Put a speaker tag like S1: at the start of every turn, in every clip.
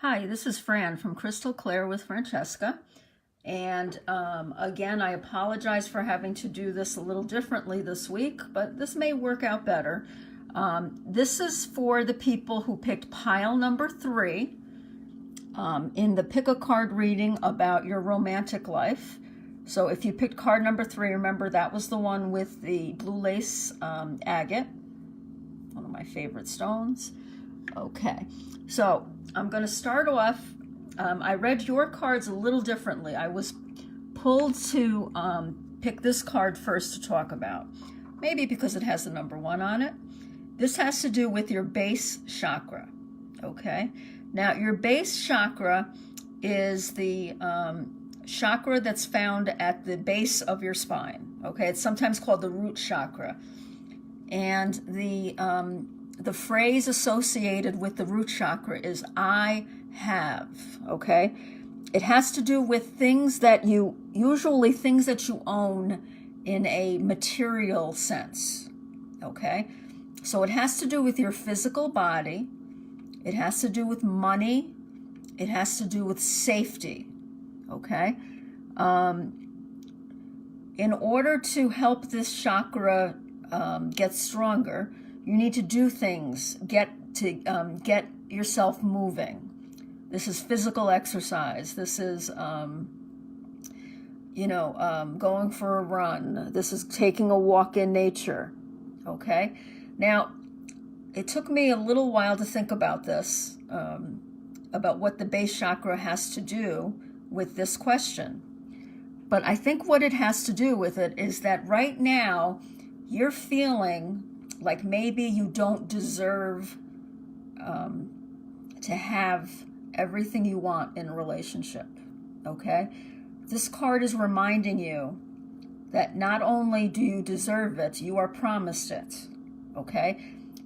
S1: Hi, this is Fran from Crystal Claire with Francesca. And again, I apologize for having to do this a little differently this week, but this may work out better. This is for the people who picked pile number 3 in the pick a card reading about your romantic life. So if you picked card number 3, remember that was the one with the blue lace agate, one of my favorite stones. Okay, so I'm going to start off. I read your cards a little differently. I was pulled to pick this card first to talk about. Maybe because it has the number 1 on it. This has to do with your base chakra. Okay, now your base chakra is the chakra that's found at the base of your spine. Okay, it's sometimes called the root chakra. And the phrase associated with the root chakra is I have, okay? It has to do with things that you own in a material sense, okay? So it has to do with your physical body. It has to do with money. It has to do with safety, okay? In order to help this chakra get stronger, you need to do things, get yourself moving. This is physical exercise. This is, going for a run. This is taking a walk in nature, okay? Now, it took me a little while to think about this, about what the base chakra has to do with this question. But I think what it has to do with it is that right now, you're feeling like maybe you don't deserve to have everything you want in a relationship, okay? This card is reminding you that not only do you deserve it, you are promised it, okay?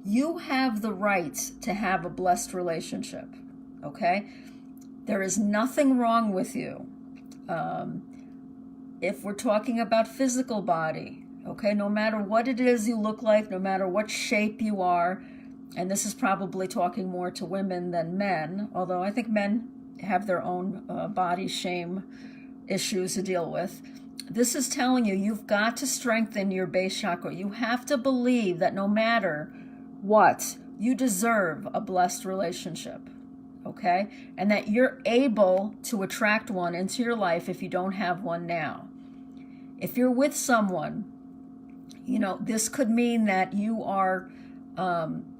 S1: You have the right to have a blessed relationship, okay? There is nothing wrong with you. If we're talking about physical body, okay, no matter what it is you look like, no matter what shape you are, and this is probably talking more to women than men, although I think men have their own body shame issues to deal with. This is telling you you've got to strengthen your base chakra. You have to believe that no matter what, you deserve a blessed relationship, okay? And that you're able to attract one into your life if you don't have one now. If you're with someone, this could mean that you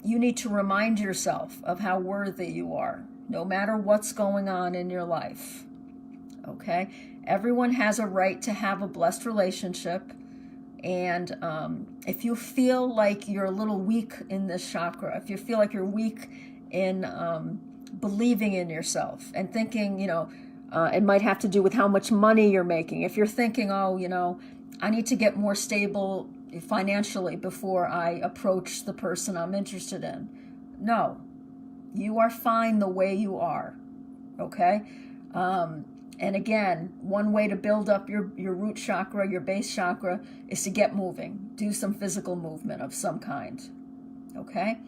S1: need to remind yourself of how worthy you are, no matter what's going on in your life, okay? Everyone has a right to have a blessed relationship, and if you feel like you're a little weak in this chakra, if you feel like you're weak in believing in yourself and thinking, it might have to do with how much money you're making. If you're thinking, I need to get more stable financially before I approach the person I'm interested in. No, you are fine the way you are, okay? And again, one way to build up your root chakra, your base chakra, is to get moving. Do some physical movement of some kind, okay?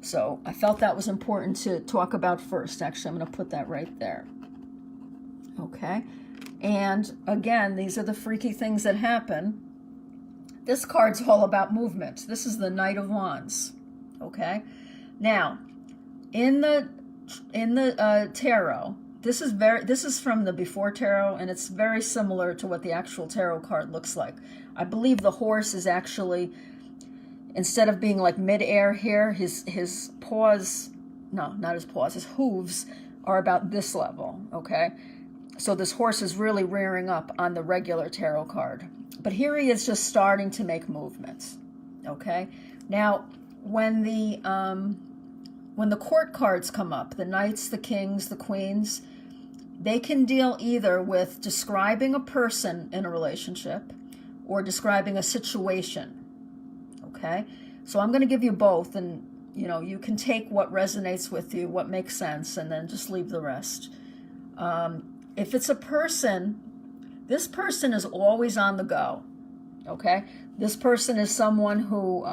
S1: So I felt that was important to talk about first. Actually, I'm going to put that right there, okay? And again, these are the freaky things that happen. This card's all about movement. This is the Knight of Wands, okay? Now, in the tarot, this is from the before tarot, and it's very similar to what the actual tarot card looks like. I believe the horse is actually, instead of being like mid-air here, his paws, no, not his paws, his hooves are about this level, okay? So this horse is really rearing up on the regular tarot card. But here he is just starting to make movements, okay? Now, when the court cards come up, the knights, the kings, the queens, they can deal either with describing a person in a relationship or describing a situation, okay? So I'm going to give you both, and you can take what resonates with you, what makes sense, and then just leave the rest. If it's a person, this person is always on the go, okay? This person is someone who,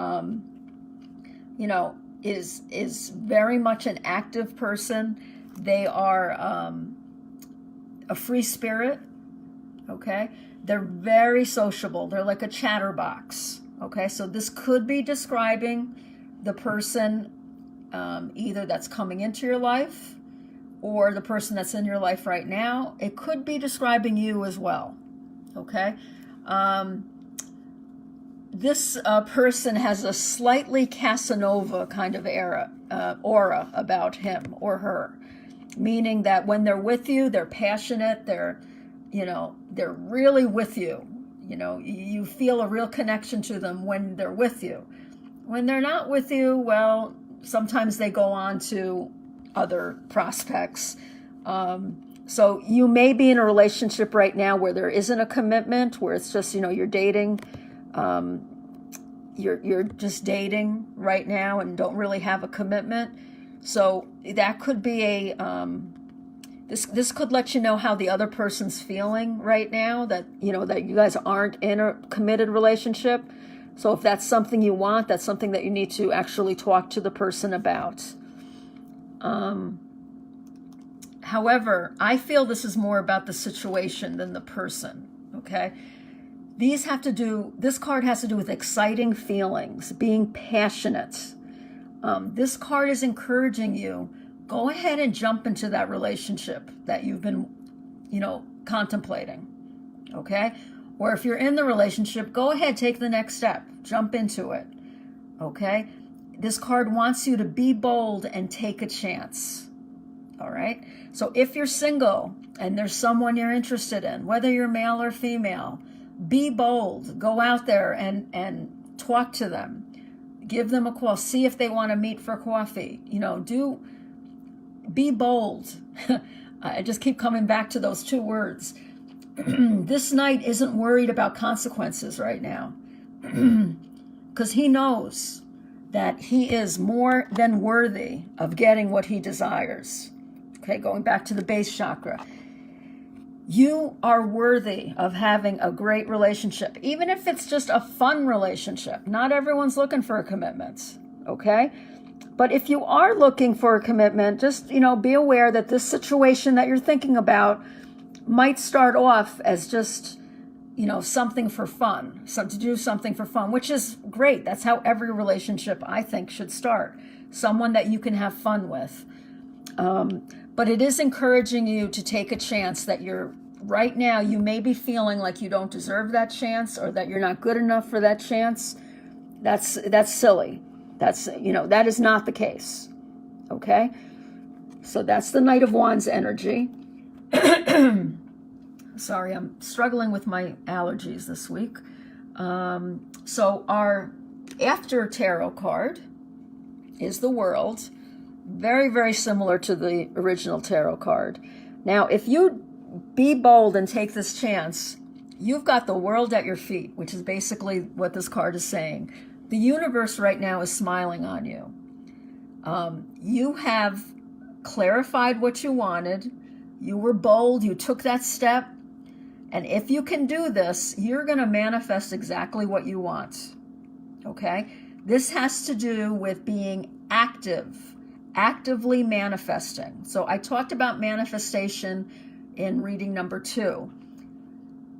S1: is very much an active person. They are a free spirit, okay? They're very sociable. They're like a chatterbox, okay? So this could be describing the person either that's coming into your life or the person that's in your life right now. It could be describing you as well, okay? This person has a slightly Casanova kind of aura about him or her, meaning that when they're with you, they're passionate, they're really with you. You feel a real connection to them when they're with you. When they're not with you, well, sometimes they go on to other prospects. So you may be in a relationship right now where there isn't a commitment, where it's just, you're dating. You're just dating right now and don't really have a commitment. So that could be this could let you know how the other person's feeling right now, that that you guys aren't in a committed relationship. So if that's something you want, that's something that you need to actually talk to the person about. However, I feel this is more about the situation than the person, okay? This card has to do with exciting feelings, being passionate. This card is encouraging you, go ahead and jump into that relationship that you've been, contemplating, okay? Or if you're in the relationship, go ahead, take the next step, jump into it, okay? This card wants you to be bold and take a chance, all right? So if you're single and there's someone you're interested in, whether you're male or female, be bold, go out there and talk to them, give them a call, see if they want to meet for coffee, be bold. I just keep coming back to those two words. This knight isn't worried about consequences right now because he knows that he is more than worthy of getting what he desires. Okay, going back to the base chakra. You are worthy of having a great relationship, even if it's just a fun relationship. Not everyone's looking for a commitment, okay? But if you are looking for a commitment, just, be aware that this situation that you're thinking about might start off as just, something for fun, to do something for fun, which is great. That's how every relationship, I think, should start. Someone that you can have fun with. But it is encouraging you to take a chance that right now you may be feeling like you don't deserve that chance or that you're not good enough for that chance. That's silly. That is not the case. Okay? So that's the Knight of Wands energy. Sorry, I'm struggling with my allergies this week. So our after tarot card is the World. Very, very similar to the original tarot card. Now, if you be bold and take this chance, you've got the world at your feet, which is basically what this card is saying. The universe right now is smiling on you. You have clarified what you wanted. You were bold. You took that step. And if you can do this, you're going to manifest exactly what you want. Okay? This has to do with being actively manifesting. So I talked about manifestation in reading number 2.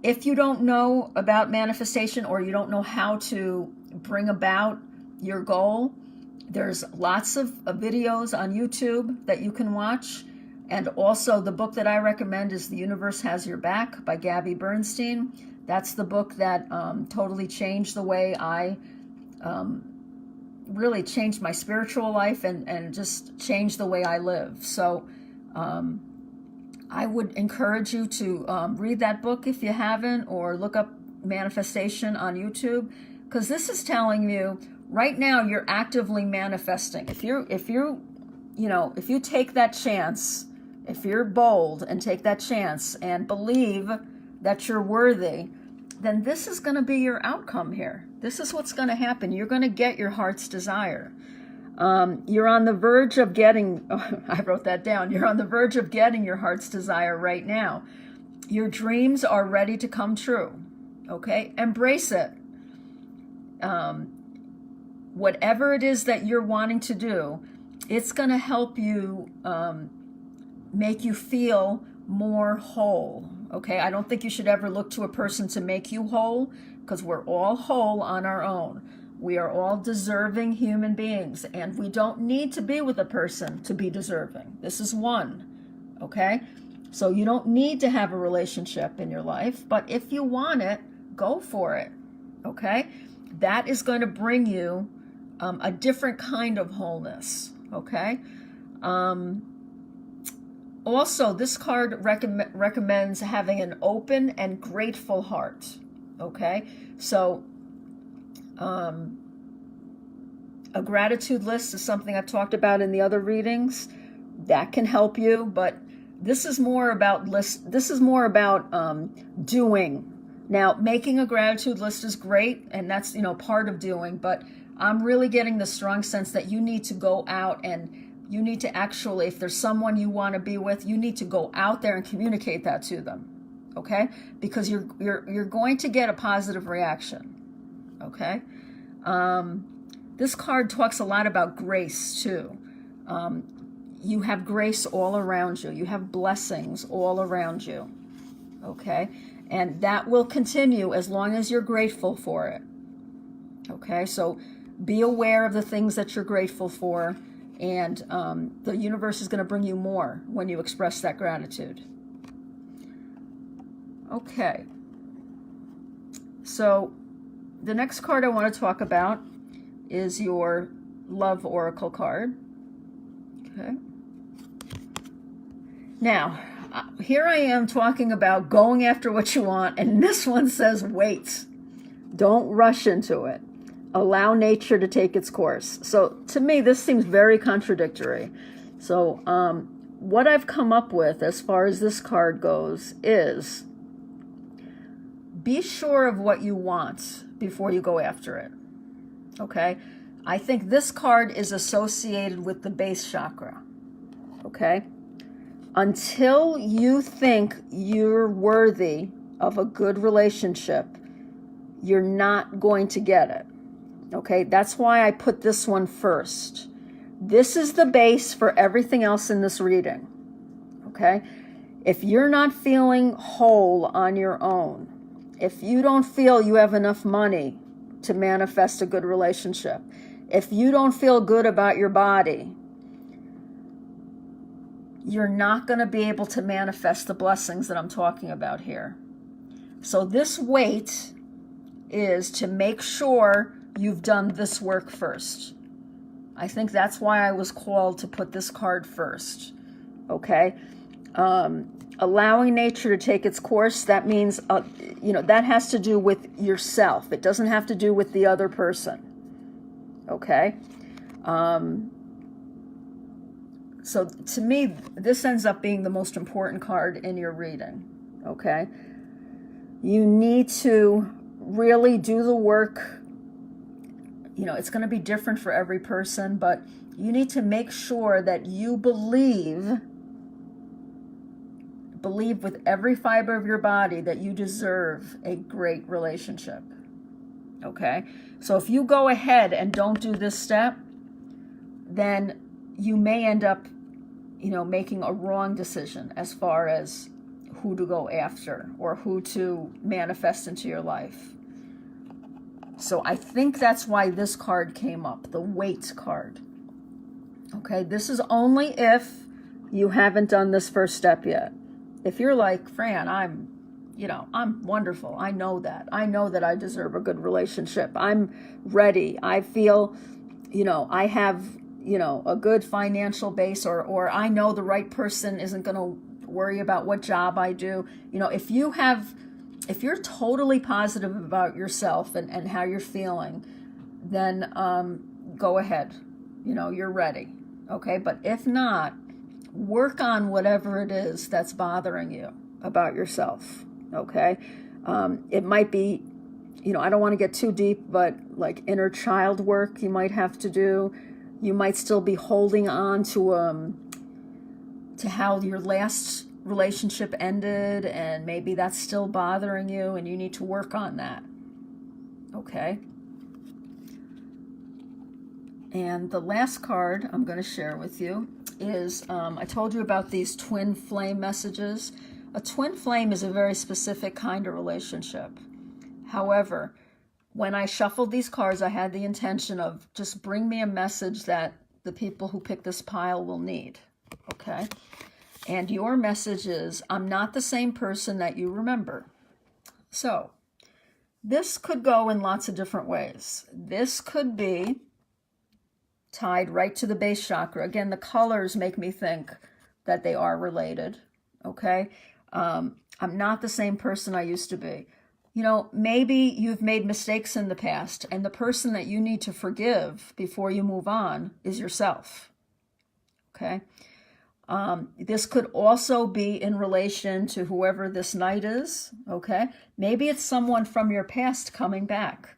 S1: If you don't know about manifestation or you don't know how to bring about your goal, there's lots of videos on YouTube that you can watch. And also the book that I recommend is The Universe Has Your Back by Gabby Bernstein. That's the book that totally changed the way I really changed my spiritual life and just changed the way I live. So I would encourage you to read that book if you haven't, or look up manifestation on YouTube, because this is telling you right now you're actively manifesting. If you take that chance, if you're bold and take that chance and believe that you're worthy, then this is going to be your outcome here. This is what's going to happen. You're going to get your heart's desire. You're on the verge of getting, I wrote that down, you're on the verge of getting your heart's desire right now. Your dreams are ready to come true, okay? Embrace it. Whatever it is that you're wanting to do, it's going to help you make you feel more whole. Okay, I don't think you should ever look to a person to make you whole, because we're all whole on our own. We are all deserving human beings, and we don't need to be with a person to be deserving. This is one. Okay, so you don't need to have a relationship in your life, but if you want it, go for it. Okay, that is going to bring you a different kind of wholeness. Okay. Also, this card recommends having an open and grateful heart. Okay, so a gratitude list is something I've talked about in the other readings. That can help you, but this is more about doing. Now, making a gratitude list is great, and that's, part of doing, but I'm really getting the strong sense that you need to go out and you need to actually, if there's someone you want to be with, you need to go out there and communicate that to them. Okay? Because you're going to get a positive reaction. Okay? This card talks a lot about grace too. You have grace all around you. You have blessings all around you. Okay? And that will continue as long as you're grateful for it. Okay? So be aware of the things that you're grateful for, and the universe is going to bring you more when you express that gratitude. Okay. So the next card I want to talk about is your Love Oracle card. Okay. Now, here I am talking about going after what you want, and this one says wait. Don't rush into it. Allow nature to take its course. So to me, this seems very contradictory. So what I've come up with as far as this card goes is be sure of what you want before you go after it. Okay? I think this card is associated with the base chakra. Okay? Until you think you're worthy of a good relationship, you're not going to get it. Okay, that's why I put this one first. This is the base for everything else in this reading. Okay, if you're not feeling whole on your own, if you don't feel you have enough money to manifest a good relationship, if you don't feel good about your body, you're not going to be able to manifest the blessings that I'm talking about here. So this wait is to make sure you've done this work first. I think that's why I was called to put this card first. Okay? Allowing nature to take its course, that means, that has to do with yourself. It doesn't have to do with the other person. Okay? So to me, this ends up being the most important card in your reading. Okay? You need to really do the work. It's going to be different for every person, but you need to make sure that you believe with every fiber of your body that you deserve a great relationship. Okay? So if you go ahead and don't do this step, then you may end up, making a wrong decision as far as who to go after or who to manifest into your life. So I think that's why this card came up, the wait card. Okay, this is only if you haven't done this first step yet. If you're like, Fran, I'm wonderful. I know that I deserve a good relationship. I'm ready. I feel, I have, a good financial base, or I know the right person isn't going to worry about what job I do. If you're totally positive about yourself and how you're feeling, then go ahead. You're ready. Okay? But if not, work on whatever it is that's bothering you about yourself. Okay? It might be, I don't want to get too deep, but like inner child work you might have to do. You might still be holding on to how your last relationship ended, and maybe that's still bothering you and you need to work on that. Okay? And the last card I'm going to share with you is I told you about these twin flame messages. A twin flame is a very specific kind of relationship. However, when I shuffled these cards, I had the intention of just bring me a message that the people who pick this pile will need, okay? And your message is, I'm not the same person that you remember. So this could go in lots of different ways. This could be tied right to the base chakra. Again, the colors make me think that they are related, okay? I'm not the same person I used to be. You know, maybe you've made mistakes in the past, and the person that you need to forgive before you move on is yourself, okay? This could also be in relation to whoever this knight is, okay? Maybe it's someone from your past coming back,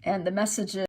S1: and the message is,